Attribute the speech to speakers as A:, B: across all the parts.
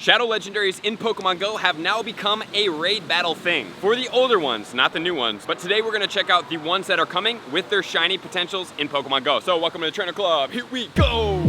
A: Shadow Legendaries in Pokemon Go have now become a raid battle thing. For the older ones, not the new ones, but today we're gonna check out the ones that are coming with their shiny potentials in Pokemon Go. So welcome to the Trainer Club, here we go!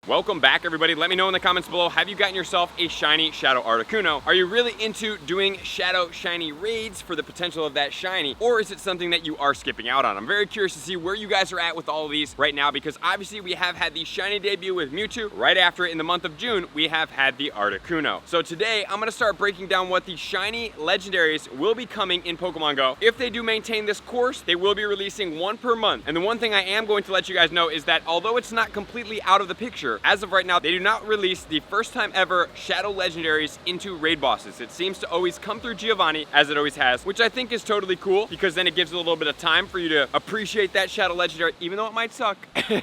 A: Welcome back, everybody. Let me know in the comments below, have you gotten yourself a shiny Shadow Articuno? Are you really into doing Shadow shiny raids for the potential of that shiny, or is it something that you are skipping out on? I'm very curious to see where you guys are at with all of these right now, because obviously we have had the shiny debut with Mewtwo. Right after it, in the month of June, we have had the Articuno. So today, I'm gonna start breaking down what the shiny legendaries will be coming in Pokemon Go. If they do maintain this course, they will be releasing one per month. And the one thing I am going to let you guys know is that although it's not completely out of the picture, as of right now, they do not release the first time ever Shadow Legendaries into raid bosses. It seems to always come through Giovanni, as it always has, which I think is totally cool, because then it gives a little bit of time for you to appreciate that Shadow Legendary, even though it might suck,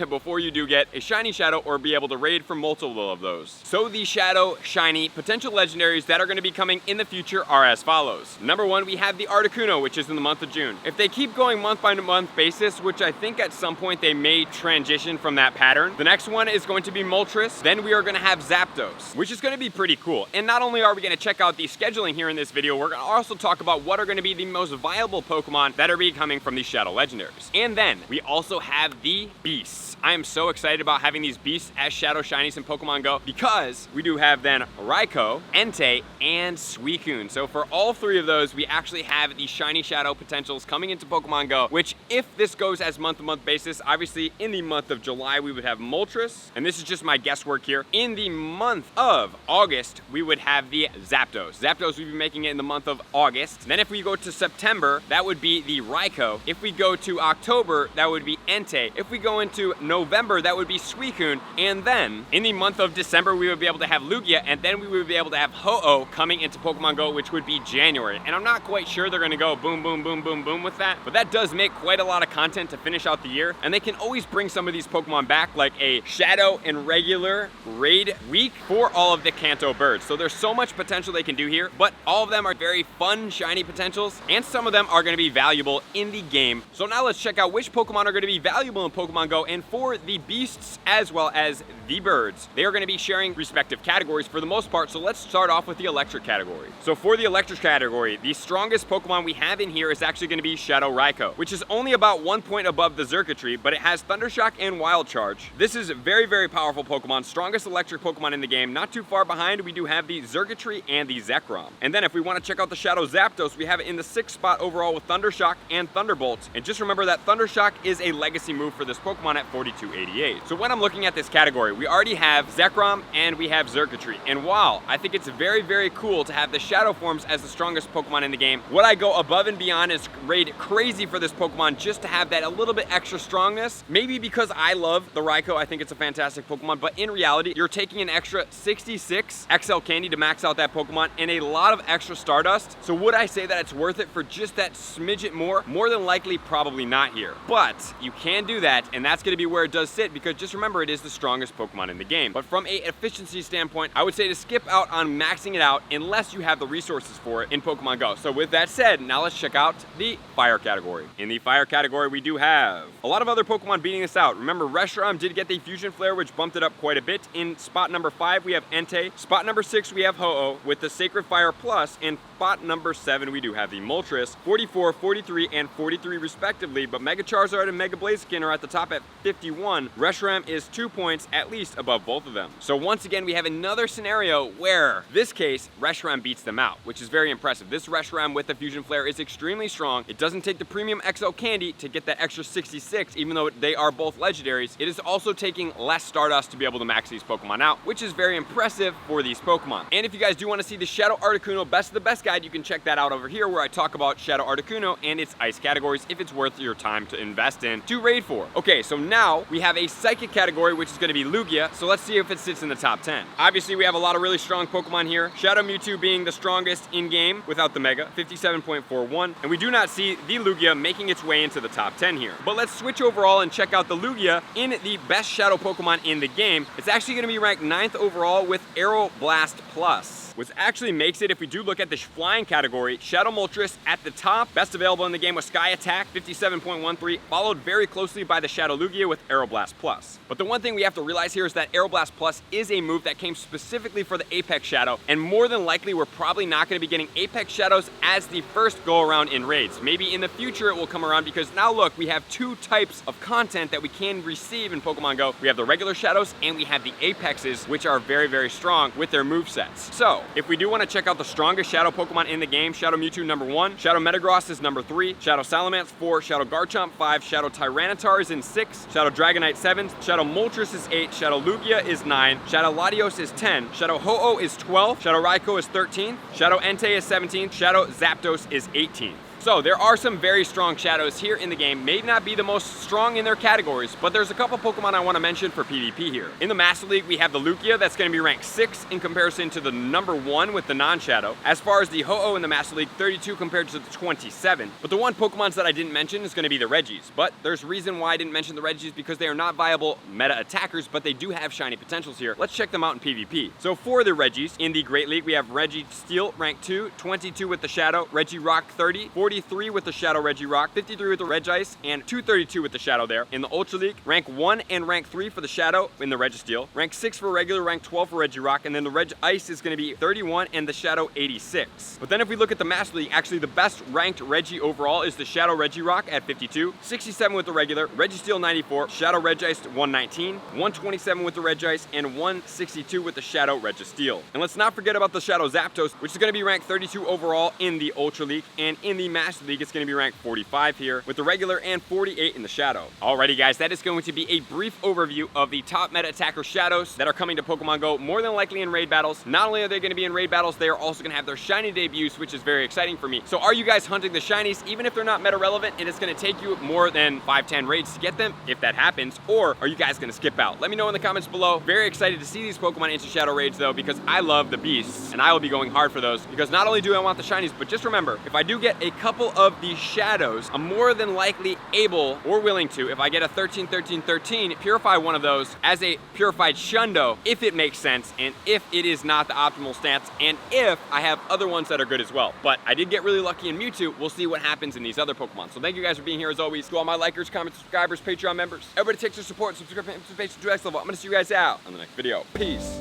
A: before you do get a shiny Shadow or be able to raid for multiple of those. So the Shadow shiny potential legendaries that are going to be coming in the future are as follows. Number one, we have the Articuno, which is in the month of June. If they keep going month by month basis, which I think at some point they may transition from that pattern, the next one is going to be Moltres. Then we are going to have Zapdos, which is going to be pretty cool. And not only are we going to check out the scheduling here in this video, we're going to also talk about what are going to be the most viable Pokemon that are becoming from these Shadow Legendaries. And then we also have the Beasts. I am so excited about having these Beasts as Shadow Shinies in Pokemon Go, because we do have then Raikou, Entei, and Suicune. So for all three of those, we actually have the shiny Shadow potentials coming into Pokemon Go, which if this goes as month-to-month basis, obviously in the month of July, we would have Moltres, and this is just my guesswork here. In the month of August, we would have the Zapdos. Zapdos, we'd be making it in the month of August. Then if we go to September, that would be the Raikou. If we go to October, that would be Entei. If we go into November, that would be Suicune. And then in the month of December, we would be able to have Lugia, and then we would be able to have Ho-Oh coming into Pokemon Go, which would be January. And I'm not quite sure they're gonna go boom, boom, boom, boom, boom with that, but that does make quite a lot of content to finish out the year. And they can always bring some of these Pokemon back, like a Shadow and regular raid week for all of the Kanto birds. So there's so much potential they can do here, but all of them are very fun, shiny potentials, and some of them are gonna be valuable in the game. So now let's check out which Pokemon are gonna be valuable in Pokemon Go, and for the Beasts as well as the birds, they are gonna be sharing respective categories for the most part. So let's start off with the electric category. So for the electric category, the strongest Pokemon we have in here is actually gonna be Shadow Raikou, which is only about 1 point above the Xurkitree, but it has Thundershock and Wild Charge. This is a very, very powerful Pokemon, strongest electric Pokemon in the game. Not too far behind, we do have the Xurkitree and the Zekrom. And then if we want to check out the Shadow Zapdos, we have it in the 6th spot overall with Thundershock and Thunderbolt. And just remember that Thundershock is a legacy move for this Pokemon at 4288. So when I'm looking at this category, we already have Zekrom and we have Xurkitree. And while I think it's very, very cool to have the Shadow forms as the strongest Pokemon in the game, what I go above and beyond is raid crazy for this Pokemon just to have that a little bit extra strongness. Maybe because I love the Raikou, I think it's a fantastic Pokemon, but in reality, you're taking an extra 66 XL candy to max out that Pokemon and a lot of extra Stardust. So would I say that it's worth it for just that smidget more? More than likely, probably not here. But you can do that, and that's gonna be where it does sit, because just remember, it is the strongest Pokemon in the game. But from a efficiency standpoint, I would say to skip out on maxing it out unless you have the resources for it in Pokemon Go. So with that said, now let's check out the fire category. In the fire category, we do have a lot of other Pokemon beating this out. Remember, Reshiram did get the Fusion Flare, which bumped it up quite a bit. In spot number 5, we have Entei. Spot number 6, we have Ho-Oh with the Sacred Fire Plus. In spot number 7, we do have the Moltres, 44, 43, and 43 respectively, but Mega Charizard and Mega Blaziken are at the top at 51. Reshiram is 2 points at least above both of them. So once again, we have another scenario where, this case, Reshiram beats them out, which is very impressive. This Reshiram with the Fusion Flare is extremely strong. It doesn't take the premium XL candy to get that extra 66, even though they are both legendaries. It is also taking less Stardust to be able to max these Pokemon out, which is very impressive for these Pokemon. And if you guys do want to see the Shadow Articuno Best of the Best guide, you can check that out over here, where I talk about Shadow Articuno and its ice categories, if it's worth your time to invest in to raid for. Okay, so now we have a Psychic category, which is going to be Lugia. So let's see if it sits in the top 10. Obviously, we have a lot of really strong Pokemon here. Shadow Mewtwo being the strongest in-game without the Mega, 57.41. And we do not see the Lugia making its way into the top 10 here. But let's switch overall and check out the Lugia in the best Shadow Pokemon in the game. It's actually going to be ranked 9th overall with Aero Blast Plus. which actually makes it, if we do look at the flying category, Shadow Moltres at the top, best available in the game with Sky Attack, 57.13, followed very closely by the Shadow Lugia with Aeroblast Plus. But the one thing we have to realize here is that Aeroblast Plus is a move that came specifically for the Apex Shadow, and more than likely we're probably not going to be getting Apex Shadows as the first go around in raids. Maybe in the future it will come around, because now look, we have two types of content that we can receive in Pokemon Go. We have the regular Shadows and we have the Apexes, which are very, very strong with their movesets. So if we do want to check out the strongest Shadow Pokemon in the game, Shadow Mewtwo number 1, Shadow Metagross is number 3, Shadow Salamence 4, Shadow Garchomp 5, Shadow Tyranitar is in 6, Shadow Dragonite 7, Shadow Moltres is 8, Shadow Lugia is 9, Shadow Latios is 10, Shadow Ho-Oh is 12, Shadow Raikou is 13, Shadow Entei is 17, Shadow Zapdos is 18. So there are some very strong Shadows here in the game. May not be the most strong in their categories, but there's a couple Pokemon I want to mention for PvP here. In the Master League, we have the Lugia that's going to be ranked 6 in comparison to the number 1 with the non-Shadow. As far as the Ho-Oh in the Master League, 32 compared to the 27. But the one Pokemon that I didn't mention is going to be the Regis. But there's a reason why I didn't mention the Regis, because they are not viable meta attackers, but they do have shiny potentials here. Let's check them out in PvP. So for the Regis, in the Great League, we have Registeel ranked 2, 22 with the Shadow, Regirock 30, 43 with the Shadow Regirock, 53 with the Regice, and 232 with the Shadow there. In the Ultra League, rank 1 and rank 3 for the Shadow in the Registeel, rank 6 for regular, rank 12 for Regirock, and then the Regice is going to be 31 and the Shadow 86. But then if we look at the Master League, actually the best ranked Regi overall is the Shadow Regirock at 52, 67 with the regular, Registeel 94, Shadow Regice 119, 127 with the Regice, and 162 with the Shadow Registeel. And let's not forget about the Shadow Zapdos, which is going to be ranked 32 overall in the Ultra League, and in the Master League it's going to be ranked 45 here with the regular and 48 in the Shadow. Alrighty guys, that is going to be a brief overview of the top meta attacker Shadows that are coming to Pokemon Go, more than likely in raid battles. Not only are they going to be in raid battles, they are also going to have their shiny debuts, which is very exciting for me. So are you guys hunting the shinies, even if they're not meta relevant, and it's going to take you more than 5-10 raids to get them, if that happens, or are you guys going to skip out? Let me know in the comments below. Very excited to see these Pokemon into Shadow raids though, because I love the beasts, and I will be going hard for those, because not only do I want the shinies, but just remember, if I do get a couple of these Shadows, I'm more than likely able or willing to, if I get a 13-13-13, purify one of those as a purified Shundo, if it makes sense, and if it is not the optimal stance, and if I have other ones that are good as well. But I did get really lucky in Mewtwo. We'll see what happens in these other Pokemon. So thank you guys for being here as always. To all my likers, comments, subscribers, Patreon members, everybody takes their support, subscribe to Patreon to next level. I'm gonna see you guys out on the next video. Peace.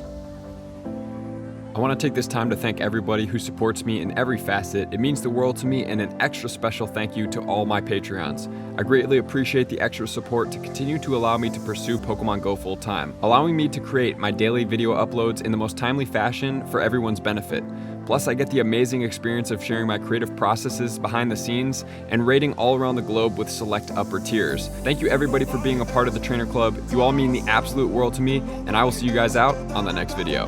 B: I want to take this time to thank everybody who supports me in every facet. It means the world to me, and an extra special thank you to all my Patreons. I greatly appreciate the extra support to continue to allow me to pursue Pokemon Go full time, allowing me to create my daily video uploads in the most timely fashion for everyone's benefit. Plus, I get the amazing experience of sharing my creative processes behind the scenes and raiding all around the globe with select upper tiers. Thank you everybody for being a part of the Trainer Club. You all mean the absolute world to me, and I will see you guys out on the next video.